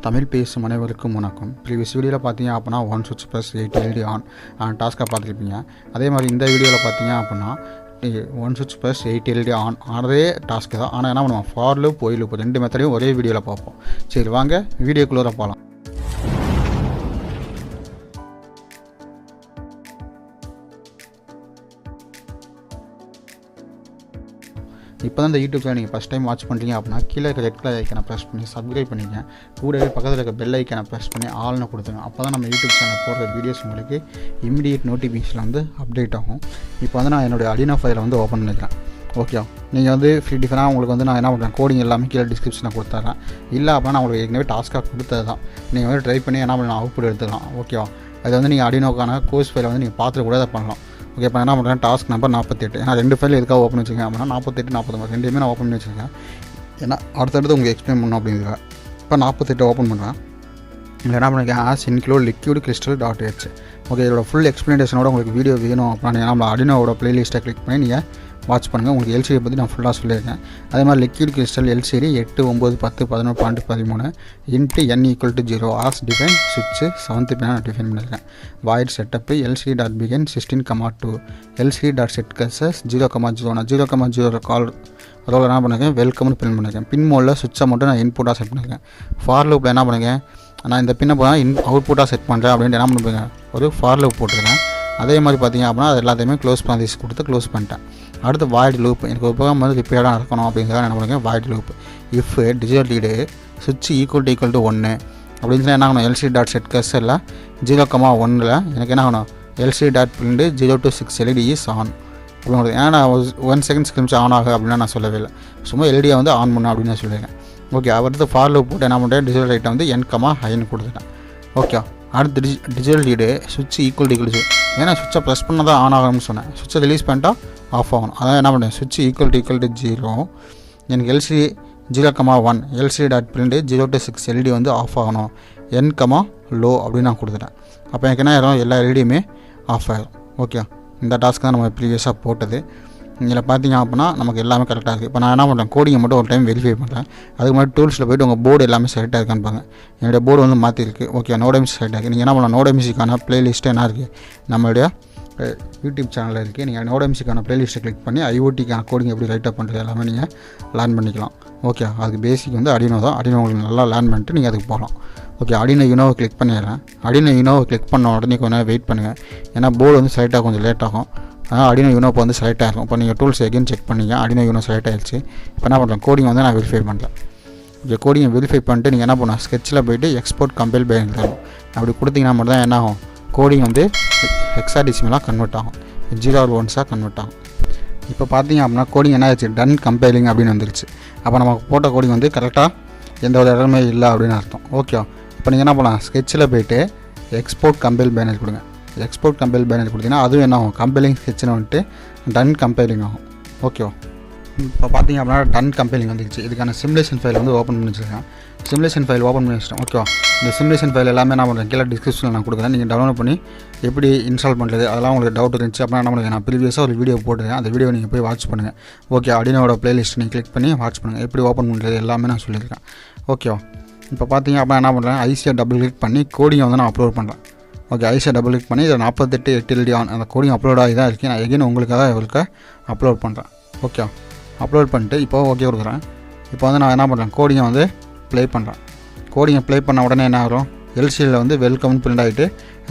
தமிழ் பேசும் அனைவருக்கும் வணக்கம். ப்ரீவியஸ் வீடியோவில் பார்த்தீங்க அப்படின்னா 1 switch + 8 LED ஆன் டாஸ்க்காக பார்த்துருப்பீங்க. அதே மாதிரி இந்த வீடியோவில் பார்த்தீங்க அப்படின்னா 1 switch + 8 LED ஆன் அதே டாஸ்க்கு தான். ஆனால் என்ன பண்ணுவோம், ஃபார் லூப் ஒயில் லூப் 2 மெத்தடையும் ஒரே வீடியோவில் பார்ப்போம். சரி வாங்க வீடியோக்குள்ளே போகலாம். இப்போ தான் இந்த யூடியூப் சேனல் நீங்கள் ஃபஸ்ட் டைம் வாட்ச் பண்ணுறீங்க அப்படின்னா கீழே இருக்க ரெட் கலர் ஐக்கனை ப்ரெஸ் பண்ணி சப்ஸ்கிரைப் பண்ணிக்கங்க. கூடவே பக்கத்தில் இருக்க பெல் ஐக்கனை ப்ரெஸ் பண்ணி ஆல்னு கொடுத்துருங்க. அப்போ தான் நம்ம யூடியூப் சேனல் போடுற வீடியோஸ் உங்களுக்கு இமிடியேட் நோட்டிஃபிகேஷன் வந்து அப்டேட் ஆகும். இப்போ வந்து நான் என்னுடைய ARDUINO ஃபைலை வந்து ஓப்பன் பண்ணிக்கிறேன். ஓகே, நீங்கள் வந்து டிஃபரெண்டாக உங்களுக்கு வந்து நான் என்ன பண்ணுறேன், கோடிங் எல்லாமே கீழே டிஸ்கிரிப்ஷனில் கொடுத்துட்றேன். இல்லை அப்படின்னா நான் உங்களுக்கு ஏற்கனவே டாஸ்க்காக கொடுத்தது தான். நீங்கள் வந்து ட்ரை பண்ணி என்ன பண்ணலாம், அவுட்புட் எடுத்துக்கலாம். ஓகேவா, அது வந்து நீங்கள் ARDUINOக்கான கோர்ஸ் ஃபைலை வந்து நீங்கள் பார்த்துட்டு கூட அதை பண்ணலாம். ஓகே, இப்போ என்ன பண்ணுறேன், டாஸ்க் நம்பர் 48. ஏன்னா 2 ஃபைல் எதுக்காக ஓப்பன் வச்சுருக்கேன் அப்படின்னா 48, 49 ரெண்டுமே நான் ஓப்பன் பண்ணி வச்சுருக்கேன். ஏன்னா அடுத்தடுத்து உங்களுக்கு எக்ஸ்பிளைன் பண்ணணும் அப்படிங்கிறத. இப்போ 48 ஓப்பன் பண்ணுறேன். இதில் என்ன பண்ணிருக்கேன், ENQURIES liquid crystal.h. ஓகே, இதோட ஃபுல் எக்ஸ்ப்ளனேஷனோட உங்களுக்கு வீடியோ வேணும் அப்படின்னா நம்ம ARDUINOவோட ப்ளேலிஸ்ட்டை கிளிக் பண்ணி நீங்கள் வாட்ச் பண்ணுங்கள். உங்களுக்கு எல்சிடியை பற்றி நான் ஃபுல்லாக சொல்லியிருக்கேன். அதே மாதிரி liquid crystal LCD 8, 9, 10, 11.13 into n = 0 as define சுவிட்சு 7th பின் நான் டிஃபைன் பண்ணியிருக்கேன். வாய்ட் செட்டப்பு LCD.begin 16,2 LCD.set கசஸ் 0,0 நான் 0,0 கால் அதோட என்ன பண்ணியிருக்கேன், வெல்கம்னு பின் பண்ணியிருக்கேன். பின் மோடில் சுவிட்சை மட்டும் நான் இன்புட்டாக செட் பண்ணியிருக்கேன். ஃபார் லூப்பில் என்ன பண்ணியிருக்கேன், நான் இந்த பின்னை போனால் அவுட்புட்டாக செட் பண்ணுறேன் அப்படின்ட்டு என்ன பண்ணுறேன், ஒரு ஃபார் லூப் போட்டிருக்கேன். அதே மாதிரி பார்த்தீங்க அப்படின்னா அது எல்லாத்தையுமே க்ளோஸ் பண்ணி கொடுத்து க்ளோஸ் பண்ணிட்டேன். அடுத்து வாய்ட் லூப், எனக்கு ஒரு பக்கம் வந்து ரிப்பேர்டாக இருக்கணும் அப்படிங்கிறத என்ன பண்ணுறேன், void loop if digital lead சுவிட்ச் ஈக்குவல் டு 1 அப்படின்னு சொல்லி என்ன ஆகணும், LCD.set கர்சரில் 0,1 எனக்கு என்ன ஆகணும், LCD.print 0 to 6 LED is on அப்படின்னு. ஏன்னா நான் 1 செகண்ட்ஸ் கழிச்சு ஆன் ஆகும் அப்படின்னா நான் சொல்லவே இல்லை, சும்மா எல்இடியை வந்து ஆன் பண்ண அப்படின்னு நான் சொல்லியிருக்கேன். ஓகே, அடுத்து ஃபார் லூப் போட்டு என்ன பண்ணுறேன், டிஜிட்டல் லைட்டை வந்து n,hன்னு கொடுத்துட்டேன். ஓகே, அடுத்து டிஜிட்டல் லீடு சுவிட்ச் ஈக்குவல் டு ஏன்னா சுவிட்சை ப்ரெஸ் பண்ண தான் ஆன் ஆகணும்னு சொன்னேன், சுவிட்சை ரிலீஸ் பண்ணிட்டா ஆஃப் ஆகணும். அதான் என்ன பண்ணுறேன், சுவிட்ச் ஈக்குவல் டு 0 எனக்கு LCD 0,1 LCD.print 0 to 6 LED வந்து ஆஃப் ஆகணும், n,low அப்படின்னு நான் கொடுத்துட்டேன். அப்போ எனக்கு என்ன ஆயிரும், எல்லா எல்இடியுமே ஆஃப் ஆகிடும். ஓகே, இந்த டாஸ்க் தான் நம்ம ப்ரீவியஸாக போட்டது. இதில் பார்த்தீங்க அப்படின்னா நமக்கு எல்லாமே கரெக்டாக இருக்குது. இப்போ நான் என்ன பண்ணுறேன், கோடிங்கை மட்டும் ஒரு டைம் வெரிஃபை பண்ணுறேன். அதுக்கு மாதிரி டூல்ஸில் போய்ட்டு உங்கள் போர்டு எல்லாமே செலக்டாக இருக்கான்னு பாருங்க. என்னுடைய போர்டு வந்து மாற்றிருக்கு. ஓகே, நோடெம்ஸ் செலக்ட் ஆகிருக்கு. நீங்கள் என்ன பண்ணலாம், நோடெம்ஸுக்கான ப்ளேலிஸ்ட்டு என்ன இருக்குது நம்மளுடைய யூடியூப் சேனலில் இருக்குது. நீங்கள் நோடெம்ஸுக்கான ப்ளேலிஸ்ட்டை கிளிக் பண்ணி IoTக்கான கோடிங் எப்படி ரைட்டப் பண்ணுறது எல்லாமே நீங்கள் லேர்ன் பண்ணிக்கலாம். ஓகே, அதுக்கு பேசிக் வந்து ARDUINO தான். ARDUINO உங்களுக்கு நல்லா லேர்ன் பண்ணிட்டு நீங்கள் அதுக்கு போகலாம். ஓகே, ARDUINO UNOவை கிளிக் பண்ணிடுறேன். ARDUINO UNOவை கிளிக் பண்ண உடனே கொஞ்சம் நேரம் வெயிட் பண்ணுங்கள். ஏன்னா போர்டு வந்து செலக்டாக கொஞ்சம் லேட் ஆகும். ARDUINO UNO இப்போ வந்து செலக்ட் ஆகிருக்கும். இப்போ நீங்கள் டூல்ஸ் எகைன் செக் பண்ணிங்க, ARDUINO UNO செலக்ட் ஆகிடுச்சு. இப்போ என்ன பண்ணுறேன், கோடிங் வந்து நான் வெரிஃபை பண்ணுறேன். ஓகே, கோடிங்கை வெரிஃபை பண்ணிட்டு நீங்கள் என்ன பண்ணணும், ஸ்கெட்சில் போய்ட்டு எக்ஸ்போர்ட் கம்பைல் பை தரும். அப்படி கொடுத்தீங்கன்னா மட்டும் தான் என்ன ஆகும், கோடிங் வந்து ஹெக்ஸாடெசிமலாக கன்வெர்ட் ஆகும், 0 or 1 கன்வெர்ட் ஆகும். இப்போ பார்த்தீங்க அப்படின்னா கோடிங் என்ன ஆச்சு, டன் கம்பைலிங் அப்படின்னு வந்துருச்சு. அப்போ நமக்கு போட்ட கோடிங் வந்து கரெக்டாக எந்த ஒரு இடமே இல்லை அப்படின்னு அர்த்தம். ஓகே, இப்போ நீங்கள் என்ன பண்ணலாம், ஸ்கெட்சில் போய்ட்டு எக்ஸ்போர்ட் கம்பைல் பேனர் கொடுங்க. எக்ஸ்போர்ட் கம்பைல் பேனர் கொடுத்தீங்கன்னா அதுவும் என்ன ஆகும், கம்பைலிங் ஸ்கெட்ச்னு வந்துட்டு டன் கம்பைலிங் ஆகும். ஓகேவா, இப்போ பார்த்தீங்க அப்படின்னா டன் கம்பைலிங் வந்துருச்சு. இதுக்கான சிமுலேஷன் ஃபைல் வந்து ஓப்பன் பண்ணி வச்சுருக்கேன். சிமுலேஷன் ஃபைல் ஓப்பன் பண்ணி வச்சிட்டேன். ஓகேவா, இந்த சிமுலேஷன் ஃபைல் எல்லாமே நான் பண்ணுறேன், கீழே டிஸ்கிரிப்ஷனில் நான் கொடுக்குறேன். நீங்கள் டவுன்லோட் பண்ணி எப்படி இன்ஸ்டால் பண்ணுறது அதெல்லாம் உங்களுக்கு டவுட் இருந்துச்சு அப்படின்னா நம்மளுக்கு நான் ப்ரீவியஸாக ஒரு வீடியோ போட்டுருக்கேன். அந்த வீடியோ நீங்கள் போய் வாட்ச் பண்ணுங்கள். ஓகே, ARDUINOவோட ப்ளேலிஸ்ட் நீங்கள் கிளிக் பண்ணி வாட்ச் பண்ணுங்கள், எப்படி ஓப்பன் பண்ணுறது எல்லாமே நான் சொல்லியிருக்கேன். ஓகேவா, இப்போ பார்த்தீங்க அப்படின்னா என்ன பண்ணுறேன், ஐசியை டபுள் கிளிக் பண்ணி கோடிங்கை வந்து நான் அப்லோட் பண்ணுறேன். ஓகே, ஐசியை டபுள் கிளிக் பண்ணி இதில் 48 8 LED ஆன் அந்த கோடிங் அப்லோட் ஆகி தான் இருக்குது. நான் எகைன் உங்களுக்கு அப்லோட் பண்ணுறேன். ஓகே, அப்லோட் பண்ணிட்டு இப்போ ஓகே கொடுக்குறேன். இப்போ வந்து நான் என்ன பண்ணுறேன், கோடிங்கை வந்து ப்ளே பண்ணுறேன். கோடிங்கை ப்ளே பண்ண உடனே என்ன ஆகும், எல்சிடியில் வந்து வெல்கம்னு பிரிண்ட் ஆகிட்டு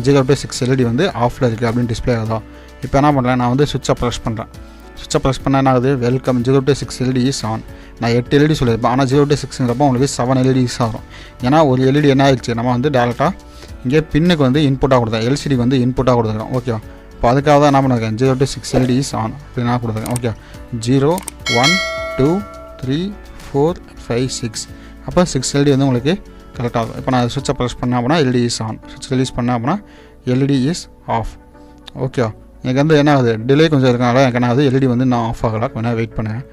0 to 6 LED வந்து ஆஃபில் இருக்குது அப்படின்னு டிஸ்பிளே ஆகுதா. இப்போ என்ன பண்ணுறேன், நான் வந்து சுவிட்சை ப்ரெஸ் பண்ணுறேன். சுவிட்சை ப்ரெஸ் பண்ணால் என்ன ஆகுது, welcome 0 to 6 LED is on. நான் 8 LED சொல்லியிருப்பேன், ஆனால் 0 to 6ங்கிறப்போ உங்களுக்கு 7 LEDs ஆகும். ஏன்னா ஒரு LED என்ன ஆகிடுச்சு, நம்ம வந்து டேரெக்டாக இங்கே பின்னுக்கு வந்து இன்புட்டாக கொடுத்தேன், எல்சிடிக்கு வந்து இன்புட்டாக கொடுத்துருக்கோம். ஓகேவா, இப்போ அதுக்காக தான் என்ன பண்ணிருக்கேன், 0 to 6 LED is on அப்படின்னு நான் கொடுத்துருக்கேன். ஓகே, 0 1 2 3 4 5 6 அப்போ 6 LED வந்து உங்களுக்கு கரெக்டாக இருக்கும். இப்போ நான் சுவிட்சை ப்ரெஸ் பண்ணேன் அப்படின்னா LED is on, சுவிட்ச் ரிலீஸ் பண்ணேன் அப்படின்னா LED is off. ஓகேவா, எனக்கு வந்து என்ன ஆகுது, டிலே கொஞ்சம் இருக்கனால எனக்கு என்ன ஆகுது, LED வந்து நான் ஆஃப் ஆகலை, கொஞ்சம் வெயிட் பண்ணுங்கள்.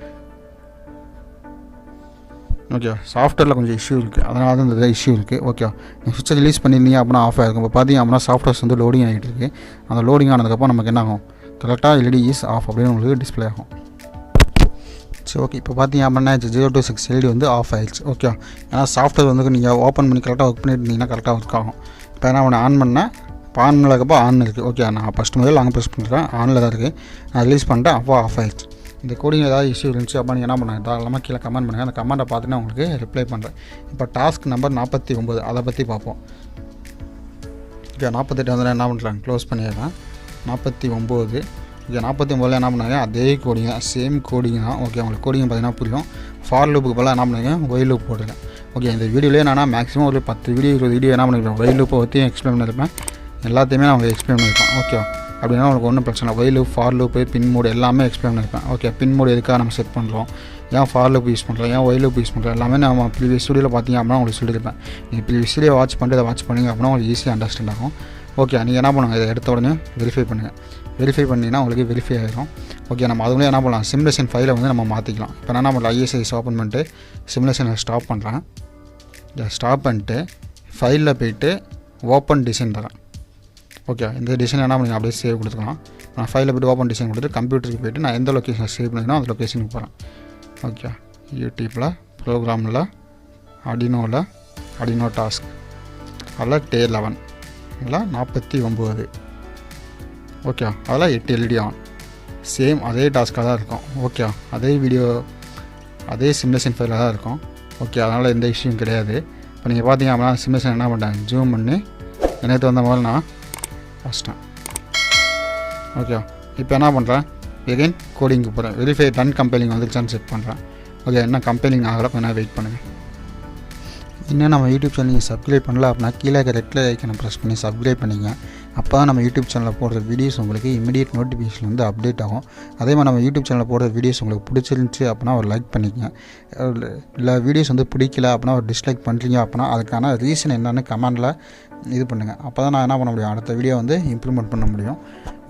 ஓகே, சாஃப்ட்வேரில் கொஞ்சம் இஷ்யூ இருக்குது, அதனால தான் இந்த இஷ்யூ இருக்குது. ஓகே, நீங்கள் சுவிட்சை ரிலீஸ் பண்ணியிருந்தீங்க அப்படின்னா ஆஃப் ஆகிருக்கும். இப்போ பார்த்தீங்க அப்படின்னா சாஃப்ட்வேர்ஸ் வந்து லோடிங் ஆகிட்டு இருக்குது. அந்த லோடிங் ஆனதுக்கப்புறம் நமக்கு என்ன ஆகும், கரெக்டாக LED is off அப்படின்னு உங்களுக்கு டிஸ்பிளே ஆகும். சரி ஓகே. இப்போ பார்த்தீங்க அப்படின்னா 026 எல்இடி வந்து ஆஃப் ஆயிடுச்சு. ஓகே, ஏன்னா சாஃப்ட்வேர் வந்து நீங்கள் ஓப்பன் பண்ணி கரெக்டாக ஒர்க் பண்ணிட்டு இருந்தீங்கன்னா கரெக்டாக ஒர்க் ஆகும். இப்போ நான் ஒன்று ஆன் பண்ணேன், இப்போ ஆன் பண்ணக்கப்போ ஆன் இருக்குது. ஓகே, நான் ஃபஸ்ட் முதல்ல அங்கே ப்ரெஸ் பண்ணுறேன், ஆனில் தான் இருக்குது. நான் ரிலீஸ் பண்ணிட்டேன், அப்போ ஆஃப் ஆயிடுச்சு. இந்த கோடிங் ஏதாவது இஷ்யூ இருந்துச்சு அப்போ நீங்கள் என்ன பண்ணுங்கள், தாராளமாக கீழே கமெண்ட் பண்ணுங்கள். அந்த கமெண்ட்டை பார்த்துட்டு உங்களுக்கு ரிப்ளை பண்ணுறேன். இப்போ டாஸ்க் நம்பர் 49 அதை பற்றி பார்ப்போம். ஓகே, 48 வந்து என்ன பண்ணுறேன், க்ளோஸ் பண்ணிடுறேன். 49 ஓகே, 49 என்ன பண்ணாங்க, அதே கோடிங் தான், சேம் கோடிங் தான். ஓகே, உங்களுக்கு கோடிங் பார்த்தீங்கன்னா புரியும். ஃபார் லூப்புக்கு பதிலாக என்ன பண்ணுங்க, ஒயில் லூப் போட்டுருக்கேன். ஓகே, இந்த வீடியோலேயே நான் மேக்ஸிமம் ஒரு 10 வீடியோ 20 வீடியோ என்ன பண்ணியிருப்பேன், ஒயில் லூப்பை பற்றியும் எக்ஸ்பிளைன் பண்ணியிருப்பேன். எல்லாத்தையுமே நான் உங்களுக்கு எக்ஸ்பிளைன் பண்ணியிருப்பேன். ஓகே, அப்படின்னா உங்களுக்கு ஒன்றும் பிரச்சனை இல்லை. While loop, for loop, pin mode எல்லாமே எக்ஸ்பிளைன் பண்ணியிருப்பேன். ஓகே, பின் மோடு எதுக்காக நம்ம செட் பண்ணுறோம், ஏன் ஃபார் லூப் யூஸ் பண்ணுறோம், ஏன் ஒயில் லூப் யூஸ் பண்ணுறோம், எல்லாமே நம்ம ப்ரீவியஸ் வீடியோவில் பார்த்தீங்க அப்படின்னா உங்களுக்கு சொல்லியிருப்பேன். நீங்கள் ப்ரீவியஸ் வீடியோ வாட்ச் பண்ணிட்டு இதை வாட்ச் பண்ணிங்க அப்படின்னா உங்களுக்கு ஈஸியாக அண்டர்ஸ்டாண்ட் ஆகும். ஓகே, நீங்கள் என்ன பண்ணுங்கள், இதை எடுத்த உடனே வெரிஃபை பண்ணுங்கள். வெரிஃபை பண்ணிங்கன்னா உங்களுக்கு வெரிஃபை ஆகிடும். ஓகே, நம்ம அதுலேயே என்ன பண்ணலாம், சிமுலேஷன் ஃபைலை வந்து நம்ம மாற்றிக்கலாம். இப்போ நான் என்ன பண்ணலாம், ஐஎஸ்ஐஸ் ஓப்பன் பண்ணிட்டு சிமுலேஷனை ஸ்டாப் பண்ணுறேன். இதை ஸ்டாப் பண்ணிட்டு ஃபைலில் போய்ட்டு ஓப்பன் டிசைன் தரேன். ஓகே, இந்த டிசைன் என்ன பண்ணி அப்படியே சேவ் கொடுத்துக்கலாம். நான் ஃபைலில் போய்ட்டு ஓப்பன் டிசைன் கொடுத்துட்டு கம்ப்யூட்டருக்கு போய்ட்டு நான் எந்த லொக்கேஷனில் சேவ் பண்ணிக்கணும் அந்த லொக்கேஷனுக்கு போகிறேன். ஓகே, யூடியூப்பில் ப்ரோக்ராமில் ஆர்டினோ டாஸ்க் அதில் T11 அதில் 49 ஓகே, அதில் 8 எல்இடி ஆன். சேம் அதே டாஸ்க்காக தான் இருக்கும். ஓகே, அதே வீடியோ அதே சிமுலேஷன் ஃபைலில் தான் இருக்கும். ஓகே, அதனால் எந்த இஷ்யூவும் கிடையாது. இப்போ நீங்கள் பார்த்தீங்க அப்படின்னா சிமுலேஷன் என்ன பண்ணுறேன், ஜூம் பண்ணி எனக்கு வந்த மாதிரி நான் ஃபஸ்ட்டேன். ஓகே, இப்போ என்ன பண்ணுறேன், எகைன் கோடிங்க்கு போகிறேன். வெரிஃபை டன் கம்பைலிங் வந்துருச்சான்னு செக் பண்ணுறேன். ஓகே, என்ன கம்பைலிங் ஆகலை, கொஞ்சம் வெயிட் பண்ணுங்கள். இன்னும் நம்ம யூடியூப் சேனல் நீங்கள் சப்ஸ்கிரைப் பண்ணல அப்படின்னா கீழே இருக்க ரெட் கலர் ஐக்கனை ப்ரெஸ் பண்ணி சப்ஸ்கிரைப் பண்ணிங்க. அப்போ தான் நம்ம யூடியூப் சேனலில் போடுற வீடியோஸ் உங்களுக்கு இமீடியட் நோட்டிஃபிகேஷன் வந்து அப்டேட் ஆகும். அதே மாதிரி நம்ம யூடியூப் சேனலில் போடுற வீடியோஸ் உங்களுக்கு பிடிச்சிருந்துச்சி அப்படின்னா ஒரு லைக் பண்ணிக்கங்க. இல்லை வீடியோஸ் வந்து பிடிக்கல அப்படின்னா ஒரு டிஸ்லைக் பண்ணுறீங்க அப்படின்னா அதுக்கான ரீசன் என்னென்னு கமெண்டில் இது பண்ணுங்கள். அப்போ தான் நான் என்ன பண்ண முடியும், அடுத்த வீடியோ வந்து இம்ப்ரூவ்மெண்ட் பண்ண முடியும்.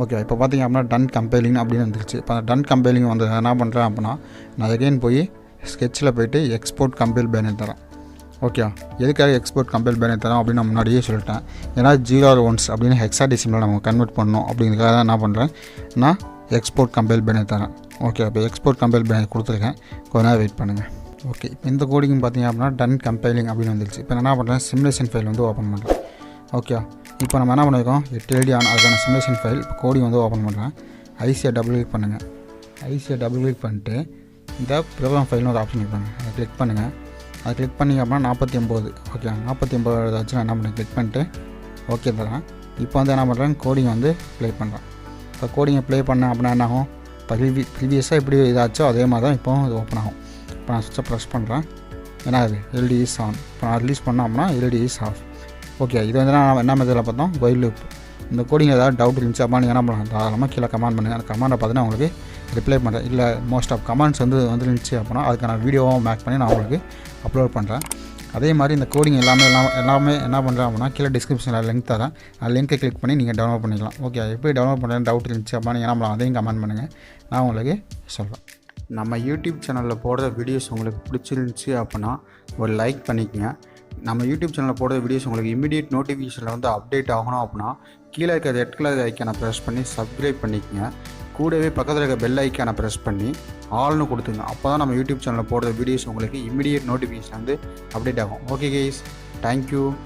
ஓகே, இப்போ பார்த்தீங்க அப்படின்னா டன் கம்பைலிங் அப்படின்னு வந்துருச்சு. இப்போ டன் கம்பைலிங் வந்து என்ன பண்ணுறேன் அப்படின்னா நான் எகைன் போய் ஸ்கெட்சில் போய்ட்டு எக்ஸ்போர்ட் கம்பைல் பேனர் தரேன். ஓகே, எதுக்காக எக்ஸ்போர்ட் கம்பைல் பேனர் தரோம் அப்படின்னு நான் முன்னாடியே சொல்லிட்டேன். ஏன்னா 0 or 1 அப்படின்னு ஹெக்ஸாடெசிமலில் நம்ம கன்வெர்ட் பண்ணணும் அப்படிங்கிறதுக்காக தான் என்ன பண்ணுறேன், நான் எக்ஸ்போர்ட் கம்பைல் பேனர் தரேன். ஓகே, இப்போ எக்ஸ்போர்ட் கம்பைல் பேனர் கொடுத்துருக்கேன், கொஞ்ச நேரம் வெயிட் பண்ணுங்கள். ஓகே, இப்போ இந்த கோடிங் பார்த்தீங்க அப்படின்னா டன் கம்பைலிங் அப்படின்னு வந்துருச்சு. இப்போ நான் என்ன பண்ணுறேன், சிமுலேஷன் ஃபைல் வந்து ஓப்பன் பண்ணுறேன். ஓகே, இப்போ நம்ம என்ன பண்ணியிருக்கோம், 8 எல்இடி ஆன், அதுக்கான சிமுலேஷன் ஃபைல் கோடிங் வந்து ஓப்பன் பண்ணுறேன். ஐசியை டபுள் கிளிக் பண்ணுங்கள். ஐசியை டபுள் கிளிக் பண்ணிட்டு இந்த ப்ரோக்ராம் ஃபைல்னு ஒரு ஆப்ஷன் இருப்பாங்க, அதை கிளிக் பண்ணுங்கள். அதை கிளிக் பண்ணிங்க அப்படின்னா 49 ஓகே, 49 வச்சு நான் என்ன பண்ணுறேன், கிளிக் பண்ணிட்டு ஓகே தரேன். இப்போ வந்து என்ன பண்ணுறேன், கோடிங் வந்து ப்ளே பண்ணுறேன். இப்போ கோடிங்கை ப்ளே பண்ணேன் அப்படின்னா என்ன ஆகும், ப்ரீவியஸாக எப்படி இதாச்சோ அதே மாதிரி தான் இப்போ இது ஓப்பன் ஆகும். இப்போ நான் சுவிட்சை ப்ரெஸ் பண்ணுறேன், ஏன்னா அது எல்இடி இஸ் ஆன். இப்போ நான் ரிலீஸ் பண்ணேன் அப்படின்னா எல்இடி இஸ் ஆஃப். ஓகே, இது வந்து நான் என்ன மெத்தடில் பார்த்தோம், ஒயில் லூப். இந்த கோடிங் ஏதாவது டவுட் இருந்துச்சு அப்படின்னா நீங்கள் என்ன பண்ணலாம், தாராளமாக கீழே கமெண்ட் பண்ணுங்கள். அந்த கமெண்ட்டை பார்த்து நான் உங்களுக்கு ரிப்ளை பண்ணுறேன். இல்லை மோஸ்ட் ஆஃப் கமெண்ட்ஸ் வந்து இருந்துச்சு அப்படின்னா அதுக்கான வீடியோவும் மேக் பண்ணி நான் உங்களுக்கு அப்லோட் பண்ணுறேன். அதே மாதிரி இந்த கோடிங் எல்லாமே என்ன பண்ணுறேன் அப்படின்னா கீழே டிஸ்கிரிப்ஷனில் லிங்க் தரேன். அந்த லிங்க்கை கிளிக் பண்ணி நீங்கள் டவுன்லோட் பண்ணிக்கலாம். ஓகே, எப்படி டவுன்லோட் பண்ணுறேன்னு டவுட் இருந்துச்சு அப்படின்னா நீங்கள் நம்மள அதையும் கமெண்ட் பண்ணுங்கள், நான் உங்களுக்கு சொல்கிறேன். நம்ம யூடியூப் சேனலில் போடுற வீடியோஸ் உங்களுக்கு பிடிச்சிருந்துச்சி அப்படின்னா ஒரு லைக் பண்ணிக்கங்க. நம்ம யூடியூப் சேனலில் போடுற வீடியோஸ் உங்களுக்கு இமீடியட் நோட்டிஃபிகேஷனில் வந்து அப்டேட் ஆகணும் அப்படின்னா கீழே இருக்க ரெட் கலர் ஐக்கானை ப்ரெஸ் பண்ணி சப்ஸ்கிரைப் பண்ணிக்கங்க. கூடவே பக்கத்தில் இருக்க பெல் ஐக்கானை ப்ரெஸ் பண்ணி ஆல்னு கொடுத்துங்க. அப்போ தான் நம்ம யூடியூப் சேனலில் போடுற வீடியோஸ் உங்களுக்கு இமீடியட் நோட்டிஃபிகேஷன் வந்து அப்டேட் ஆகும். Okay guys, thank you.